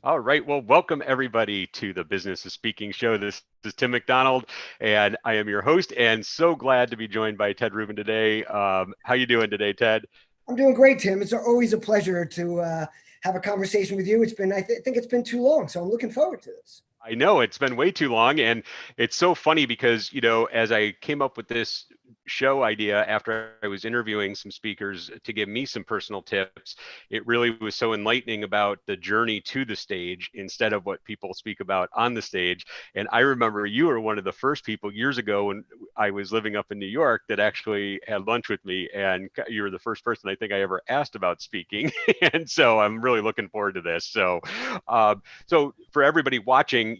All right. Well, welcome everybody to the Business of Speaking show. This is Tim McDonald, and I am your host, and so glad to be joined by Ted Rubin today. How you doing today, Ted? I'm doing great, Tim. It's always a pleasure to have a conversation with you. It's been, think it's been too long, so I'm looking forward to this. I know it's been way too long, and it's so funny because as I came up with this show idea after I was interviewing some speakers to give me some personal tips, it really was so enlightening about the journey to the stage instead of what people speak about on the stage. And I remember you were one of the first people years ago when I was living up in New York that actually had lunch with me, and you were the first person I think I ever asked about speaking. And so I'm really looking forward to this. So for everybody watching,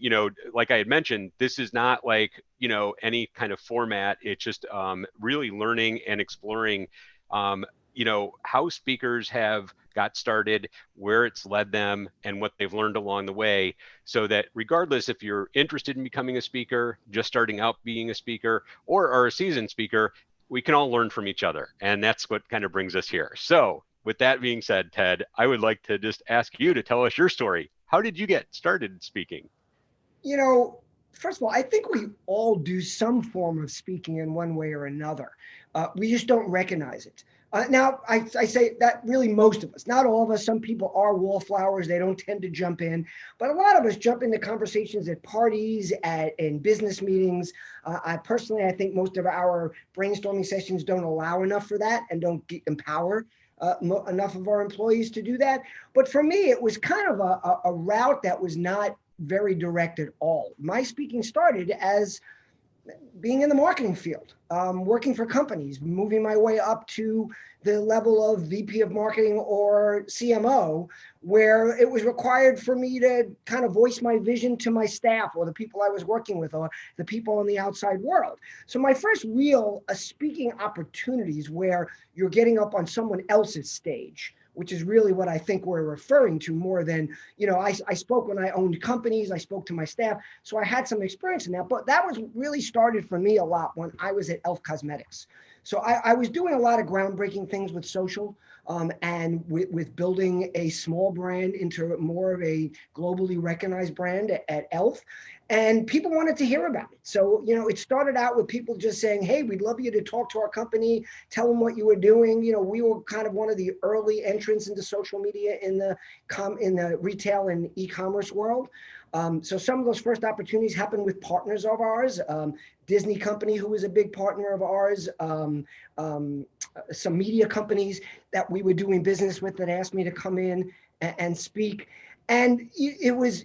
like I had mentioned, this is not like, any kind of format. It's just really learning and exploring, how speakers have got started, where it's led them, and what they've learned along the way. So that regardless if you're interested in becoming a speaker, just starting out being a speaker, or are a seasoned speaker, we can all learn from each other. And that's what kind of brings us here. So with that being said, Ted, I would like to just ask you to tell us your story. How did you get started speaking? You know, First of all, I think we all do some form of speaking in one way or another. We just don't recognize it. I say that really most of us, not all of us. Some people are wallflowers. They don't tend to jump in. But a lot of us jump into conversations at parties, in business meetings. I think most of our brainstorming sessions don't allow enough for that and don't empower enough of our employees to do that. But for me, it was kind of a route that was not very direct at all. My speaking started as being in the marketing field, working for companies, moving my way up to the level of VP of marketing or CMO, where it was required for me to kind of voice my vision to my staff or the people I was working with or the people in the outside world. So my first real speaking opportunities where you're getting up on someone else's stage, which is really what I think we're referring to more than, I spoke when I owned companies, I spoke to my staff. So I had some experience in that, but that was really started for me a lot when I was at Elf Cosmetics. So I was doing a lot of groundbreaking things with social and with building a small brand into more of a globally recognized brand at Elf. And people wanted to hear about it. So, it started out with people just saying, hey, we'd love you to talk to our company, tell them what you were doing. We were kind of one of the early entrants into social media in the retail and e-commerce world. So some of those first opportunities happened with partners of ours, Disney company, who was a big partner of ours, some media companies that we were doing business with that asked me to come in and speak. And it was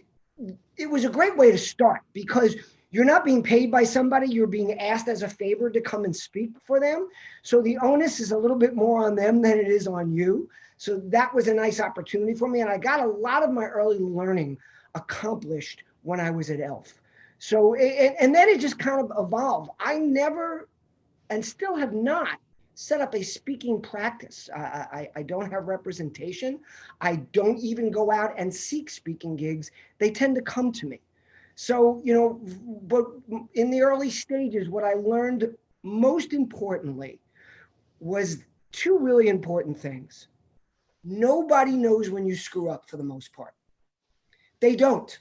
a great way to start because you're not being paid by somebody, you're being asked as a favor to come and speak for them. So the onus is a little bit more on them than it is on you. So that was a nice opportunity for me. And I got a lot of my early learning accomplished when I was at Elf. So, and then it just kind of evolved. I never and still have not set up a speaking practice. I don't have representation. I don't even go out and seek speaking gigs. They tend to come to me. So, but in the early stages, what I learned most importantly was two really important things. Nobody knows when you screw up for the most part. They don't.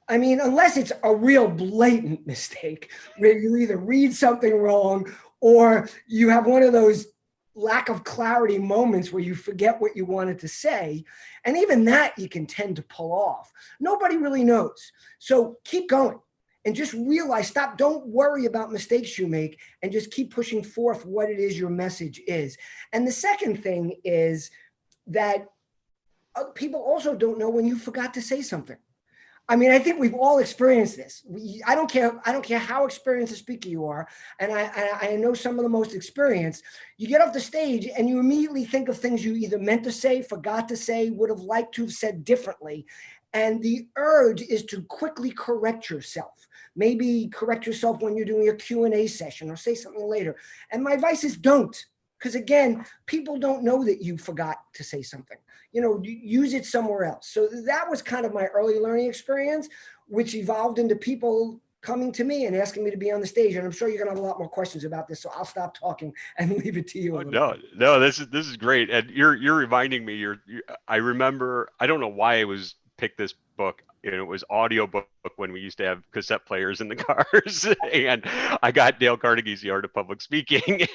I mean, unless it's a real blatant mistake where you either read something wrong or you have one of those lack of clarity moments where you forget what you wanted to say. And even that you can tend to pull off. Nobody really knows. So keep going and just realize, don't worry about mistakes you make and just keep pushing forth what it is your message is. And the second thing is that people also don't know when you forgot to say something. I mean, I think we've all experienced this. I don't care. I don't care how experienced a speaker you are, and I know some of the most experienced. You get off the stage and you immediately think of things you either meant to say, forgot to say, would have liked to have said differently, and the urge is to quickly correct yourself. Maybe correct yourself when you're doing a Q&A session or say something later. And my advice is don't. Because again, people don't know that you forgot to say something. Use it somewhere else. So that was kind of my early learning experience, which evolved into people coming to me and asking me to be on the stage. And I'm sure you're gonna have a lot more questions about this. So I'll stop talking and leave it to you a Oh, little no, bit. no, this is great, and you're reminding me. I remember. I don't know why I was pick this book, and it was audiobook when we used to have cassette players in the cars. And I got Dale Carnegie's The Art of Public Speaking.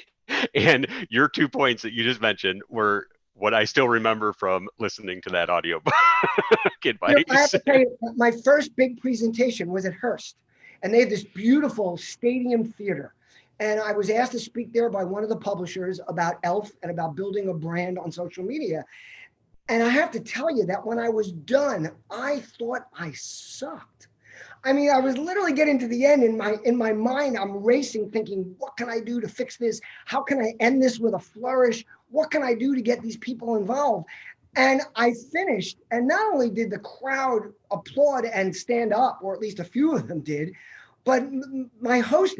And your 2 points that you just mentioned were what I still remember from listening to that audiobook I have advice. to tell you, my first big presentation was at Hearst, and they had this beautiful stadium theater. And I was asked to speak there by one of the publishers about ELF and about building a brand on social media. And I have to tell you that when I was done, I thought I sucked. I mean, I was literally getting to the end in my mind. I'm racing, thinking, what can I do to fix this? How can I end this with a flourish? What can I do to get these people involved? And I finished, and not only did the crowd applaud and stand up, or at least a few of them did, but my host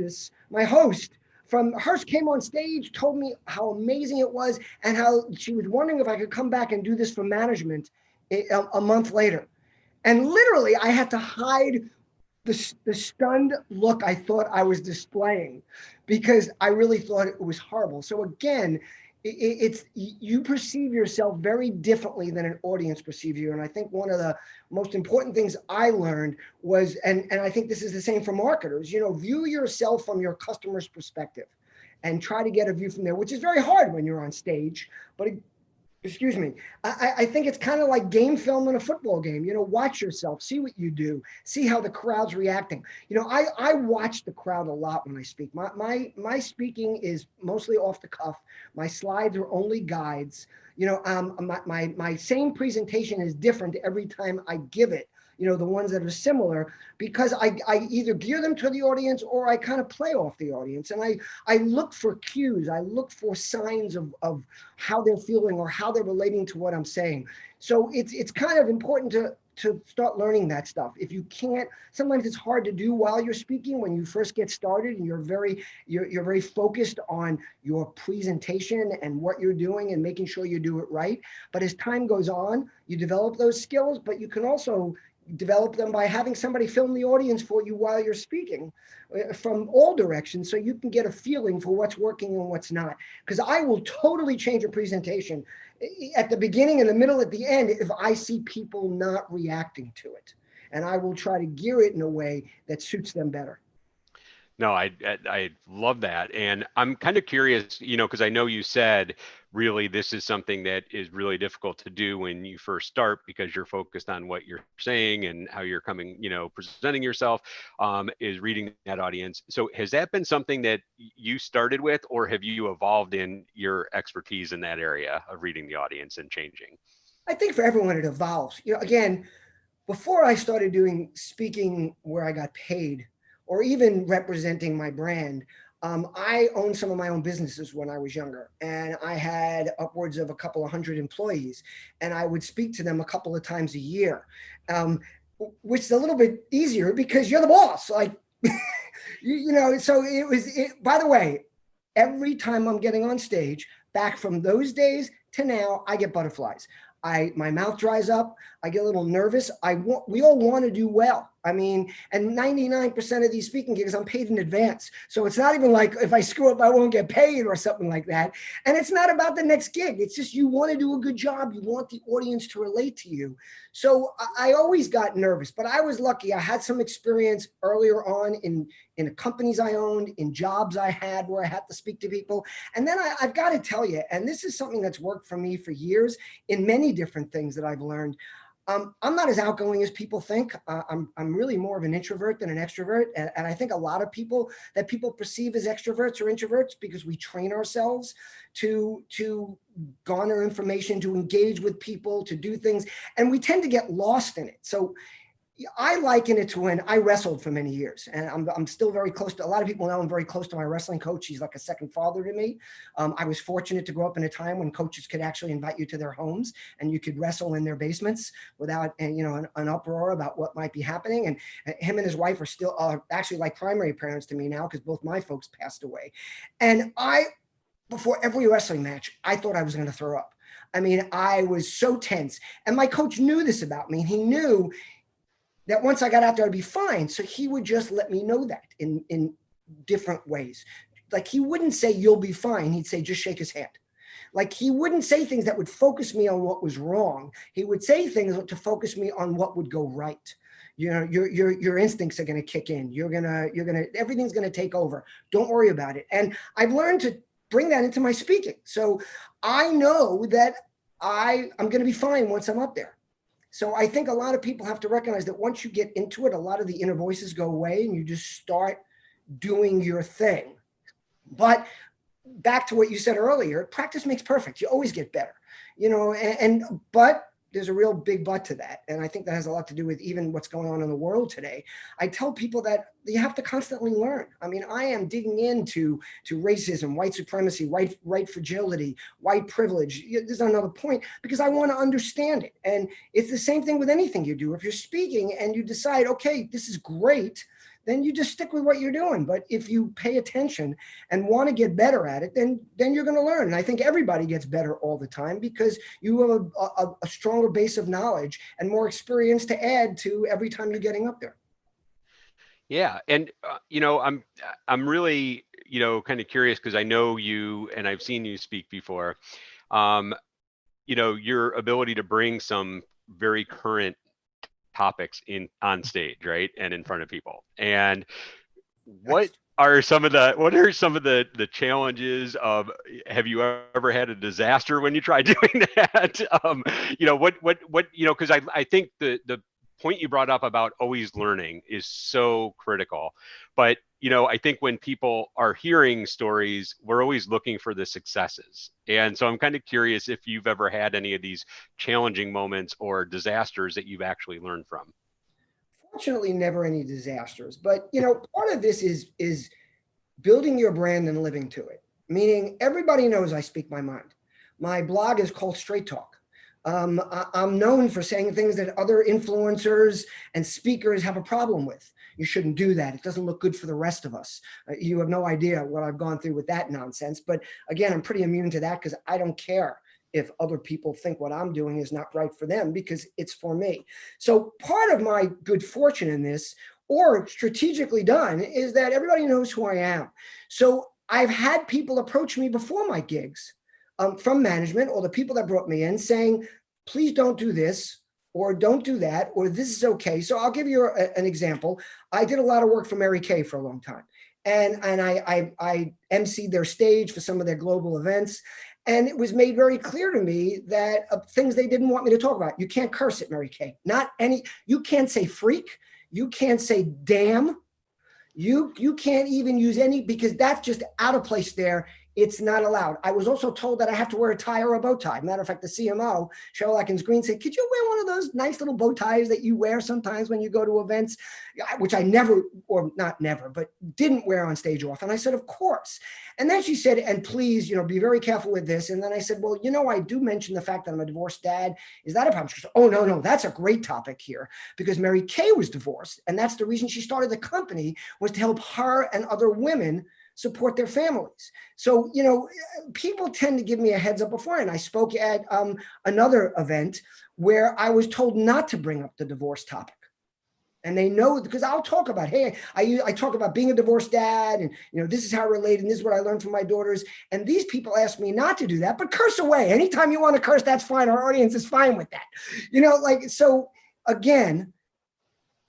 from Hearst came on stage, told me how amazing it was, and how she was wondering if I could come back and do this for management a month later. And literally, I had to hide the stunned look I thought I was displaying, because I really thought it was horrible. So again, it's you perceive yourself very differently than an audience perceives you. And I think one of the most important things I learned was, and I think this is the same for marketers, view yourself from your customer's perspective and try to get a view from there, which is very hard when you're on stage. But excuse me, I think it's kind of like game film in a football game. Watch yourself, see what you do, see how the crowd's reacting. I watch the crowd a lot when I speak. My speaking is mostly off the cuff. My slides are only guides. My same presentation is different every time I give it. The ones that are similar, because I either gear them to the audience or I kind of play off the audience. And I look for cues. I look for signs of how they're feeling or how they're relating to what I'm saying. So it's kind of important to start learning that stuff. If you can't, sometimes it's hard to do while you're speaking when you first get started and you're very focused on your presentation and what you're doing and making sure you do it right. But as time goes on, you develop those skills, but you can also develop them by having somebody film the audience for you while you're speaking from all directions, so you can get a feeling for what's working and what's not. Because I will totally change a presentation at the beginning, in the middle, at the end, if I see people not reacting to it. And I will try to gear it in a way that suits them better. No, I love that. And I'm kind of curious, because I know you said really this is something that is really difficult to do when you first start, because you're focused on what you're saying and how you're coming, presenting yourself, is reading that audience. So has that been something that you started with, or have you evolved in your expertise in that area of reading the audience and changing? I think for everyone it evolves. Again, before I started doing speaking where I got paid, or even representing my brand, I owned some of my own businesses when I was younger, and I had upwards of a couple of hundred employees, and I would speak to them a couple of times a year, which is a little bit easier because you're the boss. Like, so by the way, every time I'm getting on stage, back from those days to now, I get butterflies. My mouth dries up. I get a little nervous. We all want to do well. I mean, and 99% of these speaking gigs, I'm paid in advance. So it's not even like if I screw up, I won't get paid or something like that. And it's not about the next gig. It's just you want to do a good job. You want the audience to relate to you. So I always got nervous, but I was lucky. I had some experience earlier on in the companies I owned, in jobs I had where I had to speak to people. And then I've got to tell you, and this is something that's worked for me for years in many different things that I've learned. I'm not as outgoing as people think. I'm really more of an introvert than an extrovert. And I think a lot of people that people perceive as extroverts or introverts because we train ourselves to garner information, to engage with people, to do things. And we tend to get lost in it. So I liken it to when I wrestled for many years, and I'm still very close to, a lot of people know I'm very close to my wrestling coach. He's like a second father to me. I was fortunate to grow up in a time when coaches could actually invite you to their homes and you could wrestle in their basements without, an uproar about what might be happening. And him and his wife are still actually like primary parents to me now, because both my folks passed away. And before every wrestling match, I thought I was going to throw up. I mean, I was so tense, and my coach knew this about me. He knew that once I got out there, I'd be fine. So he would just let me know that in different ways. Like, he wouldn't say, you'll be fine. He'd say, just shake his hand. Like he wouldn't say things that would focus me on what was wrong. He would say things to focus me on what would go right. You know, your instincts are going to kick in. Everything's going to take over. Don't worry about it. And I've learned to bring that into my speaking. So I know that I'm going to be fine once I'm up there. So I think a lot of people have to recognize that once you get into it, a lot of the inner voices go away and you just start doing your thing. But back to what you said earlier, practice makes perfect. You always get better, you know, but there's a real big but to that. And I think that has a lot to do with even what's going on in the world today. I tell people that you have to constantly learn. I mean, I am digging into racism, white supremacy, white fragility, white privilege. There's another point because I want to understand it. And it's the same thing with anything you do. If you're speaking and you decide, okay, this is great, then you just stick with what you're doing. But if you pay attention and want to get better at it, then you're going to learn. And I think everybody gets better all the time because you have a stronger base of knowledge and more experience to add to every time you're getting up there. Yeah, and you know, I'm really, you know, kind of curious because I know you and I've seen you speak before. Um, you know, your ability to bring some very current topics in on stage, right, and in front of people. And what are some of the challenges of, have you ever had a disaster when you tried doing that? You know, what you know, because I think the point you brought up about always learning is so critical. But you know, I think when people are hearing stories, we're always looking for the successes. And so I'm kind of curious if you've ever had any of these challenging moments or disasters that you've actually learned from. Fortunately, never any disasters. But you know, part of this is building your brand and living to it. Meaning, everybody knows I speak my mind. My blog is called Straight Talk. I'm known for saying things that other influencers and speakers have a problem with. You shouldn't do that. It doesn't look good for the rest of us. You have no idea what I've gone through with that nonsense. But again, I'm pretty immune to that because I don't care if other people think what I'm doing is not right for them because it's for me. So part of my good fortune in this, or strategically done, is that everybody knows who I am. So I've had people approach me before my gigs from management or the people that brought me in saying, please don't do this or don't do that, or this is okay. So I'll give you an example. I did a lot of work for Mary Kay for a long time. And I emceed their stage for some of their global events. And it was made very clear to me that things they didn't want me to talk about. You can't curse at Mary Kay. Not any, you can't say freak. You can't say damn. You can't even use any, because that's just out of place there. It's not allowed. I was also told that I have to wear a tie or a bow tie. Matter of fact, the CMO, Cheryl Atkins-Green, said, could you wear one of those nice little bow ties that you wear sometimes when you go to events, which I never, or not never, but didn't wear on stage often. I said, of course. And then she said, and please, you know, be very careful with this. And then I said, well, you know, I do mention the fact that I'm a divorced dad. Is that a problem? She goes, oh, no, that's a great topic here, because Mary Kay was divorced. And that's the reason she started the company, was to help her and other women support their families. So, you know, people tend to give me a heads up before. And I spoke at another event where I was told not to bring up the divorce topic. And they know, because I'll talk about, hey, I talk about being a divorced dad, and, you know, this is how I relate, and this is what I learned from my daughters. And these people ask me not to do that, but curse away. Anytime you want to curse, that's fine. Our audience is fine with that. You know, like, so again,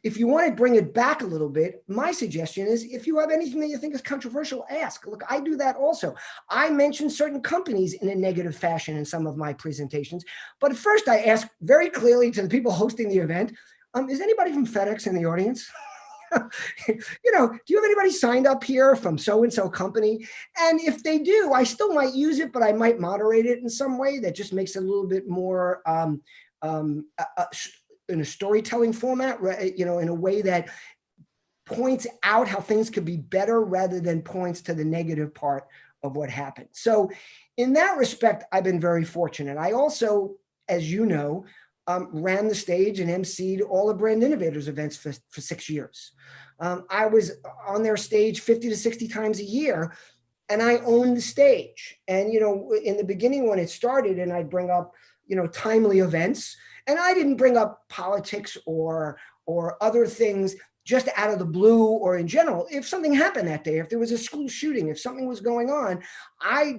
if you want to bring it back a little bit, my suggestion is, if you have anything that you think is controversial, ask. Look, I do that also. I mention certain companies in a negative fashion in some of my presentations. But first, I ask very clearly to the people hosting the event, is anybody from FedEx in the audience? You know, do you have anybody signed up here from so-and-so company? And if they do, I still might use it, but I might moderate it in some way that just makes it a little bit more in a storytelling format, you know, in a way that points out how things could be better rather than points to the negative part of what happened. So in that respect, I've been very fortunate. I also, as you know, ran the stage and emceed all the Brand Innovators events for 6 years. I was on their stage 50 to 60 times a year, and I owned the stage. And, you know, in the beginning when it started, and I'd bring up, you know, timely events, and I didn't bring up politics or or other things just out of the blue, or in general, if something happened that day, if there was a school shooting, if something was going on,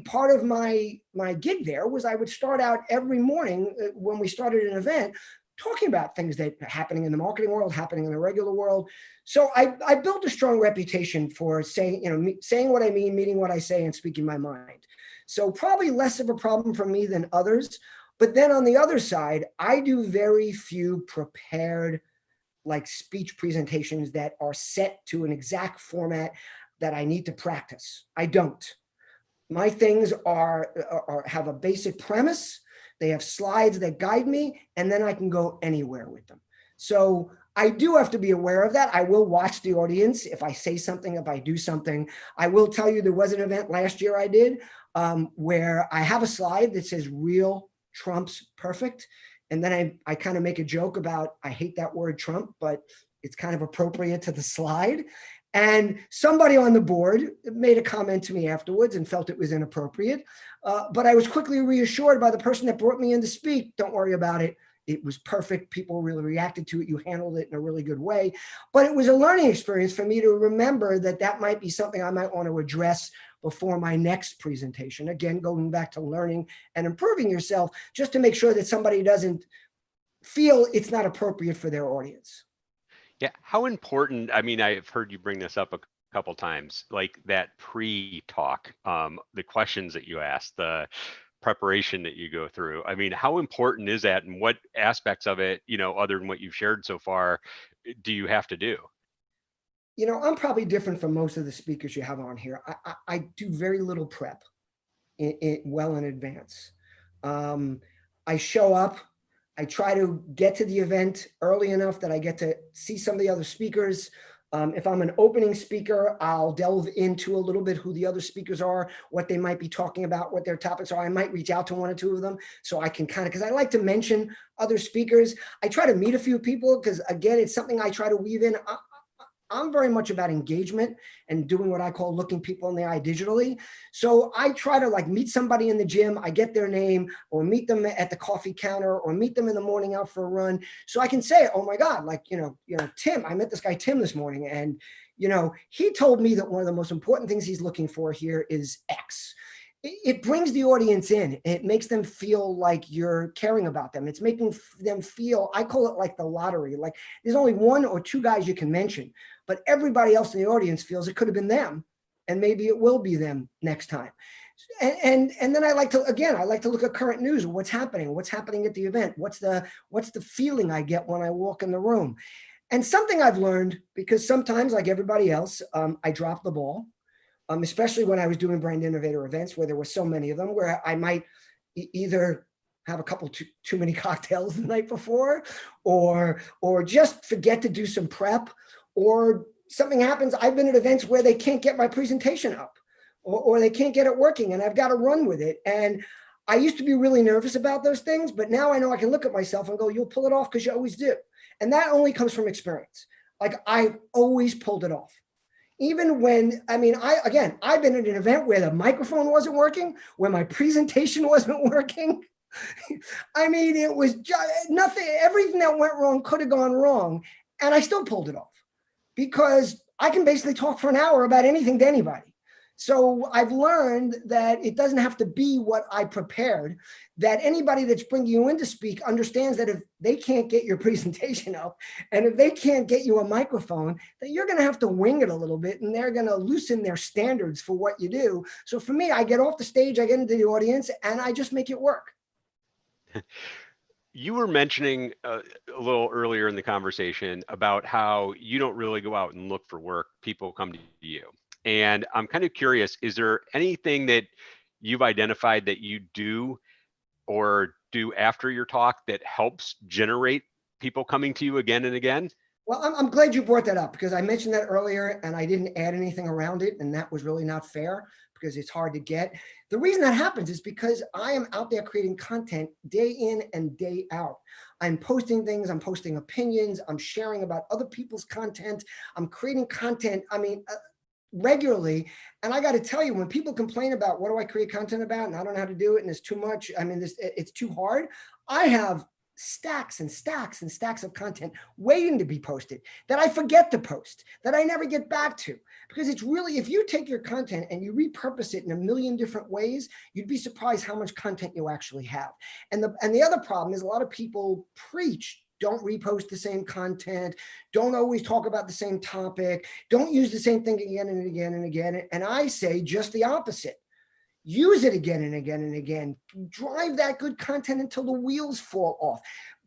part of my gig there was I would start out every morning when we started an event talking about things that are happening in the marketing world, happening in the regular world. So I built a strong reputation for saying, saying what I mean, meaning what I say, and speaking my mind. So probably less of a problem for me than others. But then on the other side, I do very few prepared like speech presentations that are set to an exact format that I need to practice. I don't. My things have a basic premise. They have slides that guide me, and then I can go anywhere with them. So I do have to be aware of that. I will watch the audience if I say something, if I do something. I will tell you there was an event last year I did where I have a slide that says real trumps perfect. And then I kind of make a joke about, I hate that word Trump, but it's kind of appropriate to the slide. And somebody on the board made a comment to me afterwards and felt it was inappropriate. But I was quickly reassured by the person that brought me in to speak. Don't worry about it. It was perfect. People really reacted to it. You handled it in a really good way. But it was a learning experience for me to remember that that might be something I might want to address before my next presentation. Again, going back to learning and improving yourself, just to make sure that somebody doesn't feel it's not appropriate for their audience. Yeah, how important, I mean, I've heard you bring this up a couple times, like that pre-talk, the questions that you ask, the preparation that you go through. I mean, how important is that, and what aspects of it, other than what you've shared so far, do you have to do? I'm probably different from most of the speakers you have on here. I do very little prep well in advance. I show up. I try to get to the event early enough that I get to see some of the other speakers. If I'm an opening speaker, I'll delve into a little bit who the other speakers are, what they might be talking about, what their topics are. I might reach out to one or two of them so I can because I like to mention other speakers. I try to meet a few people because, again, it's something I try to weave in. I'm very much about engagement and doing what I call looking people in the eye digitally. So I try to meet somebody in the gym. I get their name, or meet them at the coffee counter, or meet them in the morning out for a run. So I can say, oh my God, Tim, I met this guy, Tim, this morning. And, he told me that one of the most important things he's looking for here is X. It brings the audience in. It makes them feel like you're caring about them. It's making them feel, I call it like the lottery. Like there's only one or two guys you can mention, but everybody else in the audience feels it could have been them, and maybe it will be them next time. And then I like to look at current news. What's happening at the event? What's the feeling I get when I walk in the room? And something I've learned, because sometimes, like everybody else, I drop the ball. Especially when I was doing brand innovator events where there were so many of them, where I might either have a couple too many cocktails the night before, or just forget to do some prep, or something happens. I've been at events where they can't get my presentation up, or they can't get it working, and I've got to run with it. And I used to be really nervous about those things, but now I know I can look at myself and go, you'll pull it off because you always do. And that only comes from experience. Like I've always pulled it off. Even when, I've been at an event where the microphone wasn't working, where my presentation wasn't working. It was just nothing, everything that went wrong could have gone wrong. And I still pulled it off because I can basically talk for an hour about anything to anybody. So I've learned that it doesn't have to be what I prepared, that anybody that's bringing you in to speak understands that if they can't get your presentation up, and if they can't get you a microphone, that you're going to have to wing it a little bit, and they're going to loosen their standards for what you do. So for me, I get off the stage, I get into the audience, and I just make it work. You were mentioning a little earlier in the conversation about how you don't really go out and look for work. People come to you. And I'm kind of curious, is there anything that you've identified that you do or do after your talk that helps generate people coming to you again and again? Well, I'm glad you brought that up, because I mentioned that earlier and I didn't add anything around it. And that was really not fair because it's hard to get. The reason that happens is because I am out there creating content day in and day out. I'm posting things, I'm posting opinions, I'm sharing about other people's content. I'm creating content. Regularly. And I got to tell you, when people complain about what do I create content about and I don't know how to do it and it's too much, it's too hard. I have stacks and stacks and stacks of content waiting to be posted that I forget to post, that I never get back to. Because it's really, if you take your content and you repurpose it in a million different ways, you'd be surprised how much content you actually have. And the other problem is a lot of people preach, don't repost the same content, don't always talk about the same topic, don't use the same thing again and again and again. And I say just the opposite. Use it again and again and again. Drive that good content until the wheels fall off.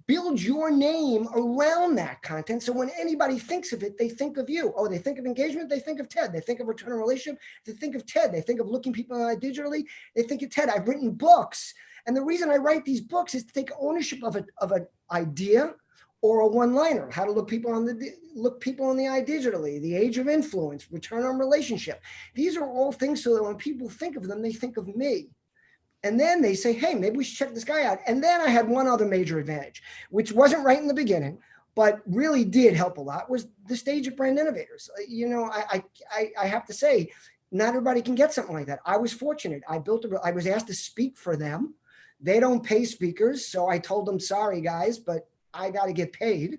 Build your name around that content. So when anybody thinks of it, they think of you. Oh, they think of engagement, they think of Ted. They think of return on relationship, they think of Ted. They think of looking people digitally, they think of Ted. I've written books. And the reason I write these books is to take ownership of an idea or a one-liner, how to look people in the eye digitally, the age of influence, return on relationship. These are all things so that when people think of them, they think of me. And then they say, hey, maybe we should check this guy out. And then I had one other major advantage, which wasn't right in the beginning, but really did help a lot, was the stage at Brand Innovators. You know, I have to say, not everybody can get something like that. I was fortunate. I was asked to speak for them. They don't pay speakers. So I told them, sorry, guys, but I got to get paid.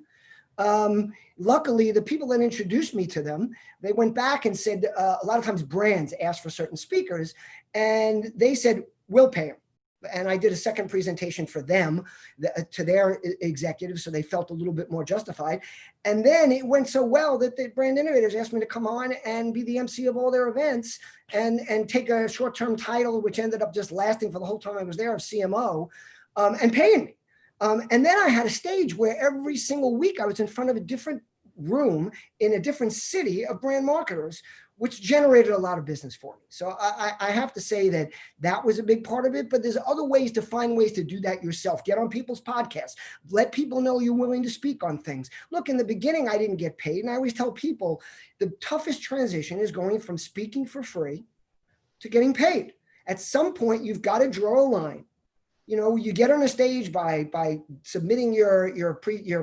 Luckily, the people that introduced me to them, they went back and said, a lot of times brands ask for certain speakers, and they said, we'll pay them. And I did a second presentation for them, to their executives, so they felt a little bit more justified. And then it went so well that the Brand Innovators asked me to come on and be the MC of all their events and take a short-term title, which ended up just lasting for the whole time I was there, of CMO, and paying me. And then I had a stage where every single week I was in front of a different room in a different city of brand marketers, which generated a lot of business for me. So I have to say that was a big part of it, but there's other ways to find ways to do that yourself. Get on people's podcasts, let people know you're willing to speak on things. Look, in the beginning, I didn't get paid. And I always tell people the toughest transition is going from speaking for free to getting paid. At some point, you've got to draw a line. You know, you get on a stage by submitting your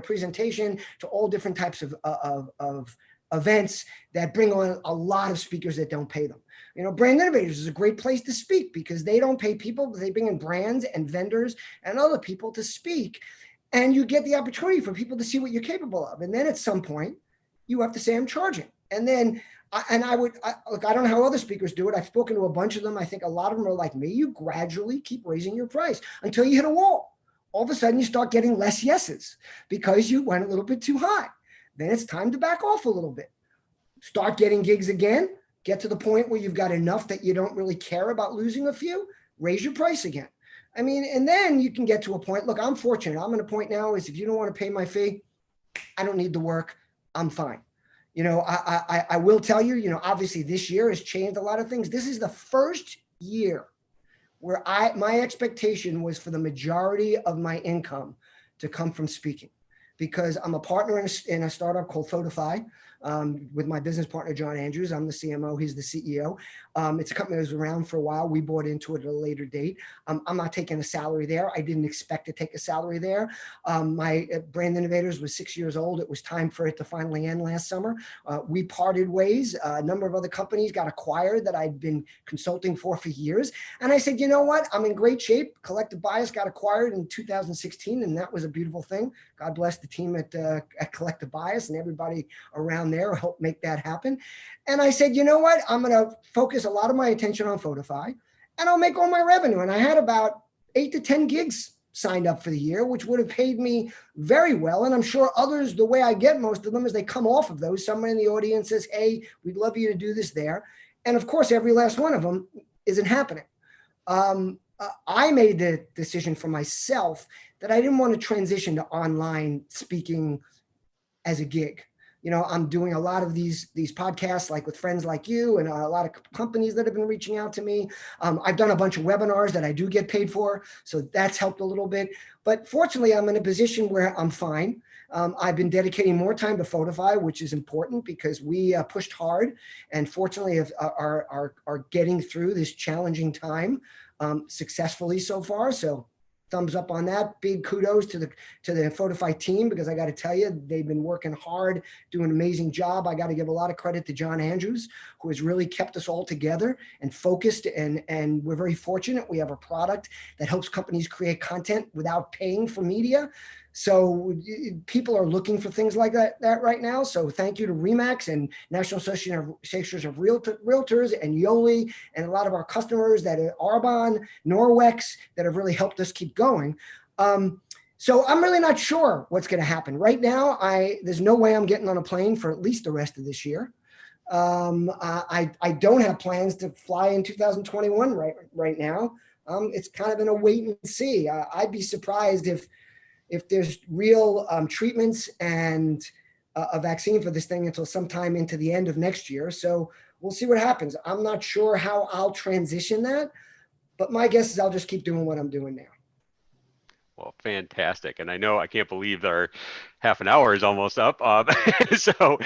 presentation to all different types of events that bring on a lot of speakers that don't pay them. You know, Brand Innovators is a great place to speak because they don't pay people, but they bring in brands and vendors and other people to speak. And you get the opportunity for people to see what you're capable of. And then at some point, you have to say, I'm charging. And then look, I don't know how other speakers do it. I've spoken to a bunch of them. I think a lot of them are like me. You gradually keep raising your price until you hit a wall. All of a sudden, you start getting less yeses because you went a little bit too high. Then it's time to back off a little bit. Start getting gigs again. Get to the point where you've got enough that you don't really care about losing a few. Raise your price again. I mean, and then you can get to a point. Look, I'm fortunate. I'm at a point now is if you don't want to pay my fee, I don't need the work. I'm fine. You know, I will tell you, you know, obviously this year has changed a lot of things. This is the first year where my expectation was for the majority of my income to come from speaking, because I'm a partner in a startup called Photify with my business partner, John Andrews. I'm the CMO, he's the CEO. It's a company that was around for a while. We bought into it at a later date. I'm not taking a salary there. I didn't expect to take a salary there. My Brand Innovators was 6 years old. It was time for it to finally end last summer. We parted ways. A number of other companies got acquired that I'd been consulting for years. And I said, you know what? I'm in great shape. Collective Bias got acquired in 2016, and that was a beautiful thing. God bless the team at Collective Bias and everybody around there helped make that happen. And I said, you know what? I'm going to focus a lot of my attention on Photify, and I'll make all my revenue. And I had about 8 to 10 gigs signed up for the year, which would have paid me very well. And I'm sure others, the way I get most of them is they come off of those. Someone in the audience says, hey, we'd love you to do this there. And of course, every last one of them isn't happening. I made the decision for myself that I didn't want to transition to online speaking as a gig. You know, I'm doing a lot of these podcasts, like with friends like you, and a lot of companies that have been reaching out to me. I've done a bunch of webinars that I do get paid for, so that's helped a little bit. But fortunately, I'm in a position where I'm fine. I've been dedicating more time to Photify, which is important because we pushed hard, and fortunately are getting through this challenging time successfully so far. So thumbs up on that. Big kudos to the Photify team, because I got to tell you, they've been working hard, doing an amazing job. I got to give a lot of credit to John Andrews, who has really kept us all together and focused. And we're very fortunate. We have a product that helps companies create content without paying for media. So people are looking for things like that right now. So thank you to Remax and National Association of Realtors and Yoli and a lot of our customers that are Arbonne, Norwex, that have really helped us keep going. So I'm really not sure what's going to happen right now. There's no way I'm getting on a plane for at least the rest of this year. I don't have plans to fly in 2021 right now. It's kind of in a wait and see. I'd be surprised if there's real treatments and a vaccine for this thing until sometime into the end of next year. So we'll see what happens. I'm not sure how I'll transition that, but my guess is I'll just keep doing what I'm doing now. Well, fantastic. And I know I can't believe our half an hour is almost up. So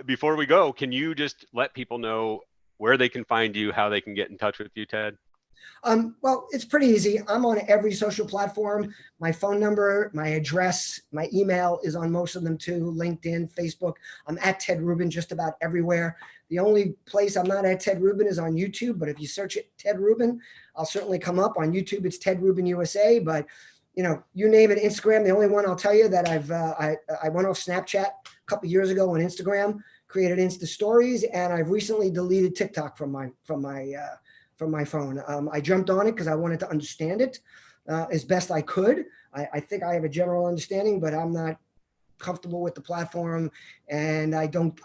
before we go, can you just let people know where they can find you, how they can get in touch with you, Ted? Well, it's pretty easy. I'm on every social platform. My phone number, my address, my email is on most of them too. LinkedIn, Facebook. I'm at Ted Rubin just about everywhere. The only place I'm not at Ted Rubin is on YouTube. But if you search it, Ted Rubin, I'll certainly come up. On YouTube, it's Ted Rubin USA. But you name it, Instagram. The only one I'll tell you that I went off Snapchat a couple years ago on Instagram, created Insta stories, and I've recently deleted TikTok from my phone. I jumped on it because I wanted to understand it as best I could. I think I have a general understanding, but I'm not comfortable with the platform, and I don't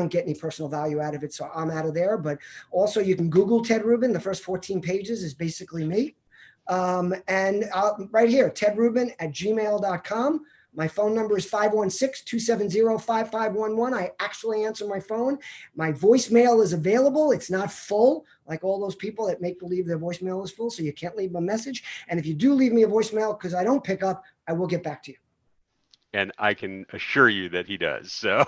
get any personal value out of it, so I'm out of there. But also, you can Google Ted Rubin. The first 14 pages is basically me. And right here, tedrubin@gmail.com. My phone number is 516-270-5511. I actually answer my phone. My voicemail is available. It's not full, like all those people that make believe their voicemail is full, so you can't leave a message. And if you do leave me a voicemail, because I don't pick up, I will get back to you. And I can assure you that he does. So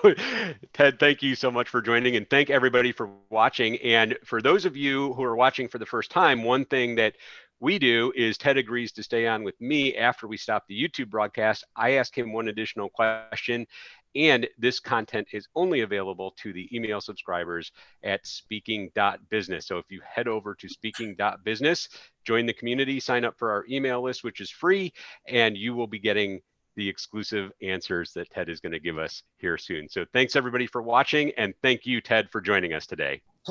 Ted, thank you so much for joining, and thank everybody for watching. And for those of you who are watching for the first time, one thing that we do is Ted agrees to stay on with me after we stop the YouTube broadcast. I ask him one additional question, and this content is only available to the email subscribers at speaking.business. So if you head over to speaking.business, join the community, sign up for our email list, which is free, and you will be getting the exclusive answers that Ted is going to give us here soon. So thanks everybody for watching, and thank you, Ted, for joining us today.